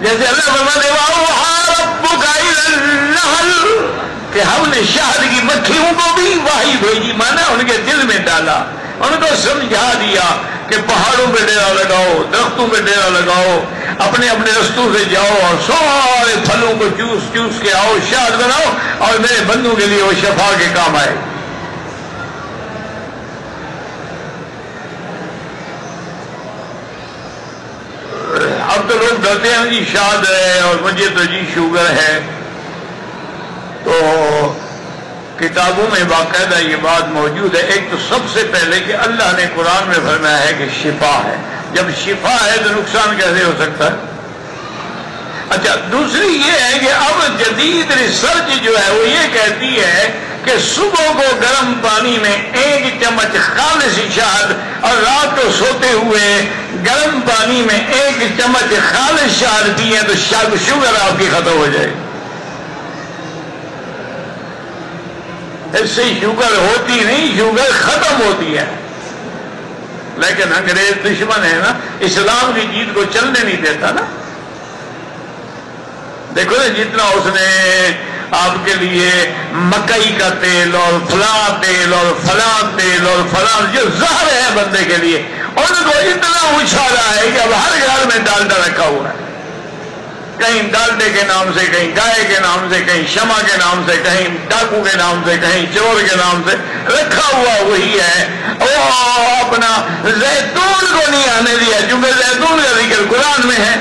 جیسے اللہ فرماتے کہ ہم نے شہد کی مکھیوں کو بھی وحی بھیجی، مانا ان کے دل میں ڈالا، ان کو سمجھا دیا کہ پہاڑوں پہ ڈیرا لگاؤ، درختوں پہ ڈیرا لگاؤ، اپنے اپنے رستوں سے جاؤ اور سارے پھلوں کو چوس چوس کے آؤ، شہد بناؤ اور میرے بندوں کے لیے وہ شفا کے کام آئے۔ اب تو لوگ ڈرتے ہیں جی شاد ہے اور مجھے تو جی شوگر ہے، تو کتابوں میں باقاعدہ یہ بات موجود ہے۔ ایک تو سب سے پہلے کہ اللہ نے قرآن میں فرمایا ہے کہ شفا ہے، جب شفا ہے تو نقصان کیسے ہو سکتا ہے؟ اچھا، دوسری یہ ہے کہ اب جدید ریسرچ جو ہے وہ یہ کہتی ہے کہ صبح کو گرم پانی میں 1 چمچ خالص شہد اور رات کو سوتے ہوئے گرم پانی میں 1 چمچ خالص شہد پیے تو شوگر آپ کی ختم ہو جائے۔ اس سے شوگر ہوتی نہیں، شوگر ختم ہوتی ہے۔ لیکن انگریز دشمن ہے نا، اسلام کی چیز کو چلنے نہیں دیتا نا۔ دیکھو نا، جتنا اس نے آپ کے لیے مکئی کا تیل اور فلاں تیل اور فلاں تیل اور فلاں جو زہر ہے بندے کے لیے، ان کو اتنا اچھالا ہے کہ اب ہر گھر میں ڈالڈا رکھا ہوا ہے، کہیں ڈالڈے کے نام سے، کہیں گائے کے نام سے، کہیں شمع کے نام سے، کہیں ڈاکو کے نام سے، کہیں چور کے نام سے رکھا ہوا وہی ہے۔ وہ اپنا زیتون کو نہیں آنے دیا، چونکہ زیتون کا ذکر قرآن میں ہے۔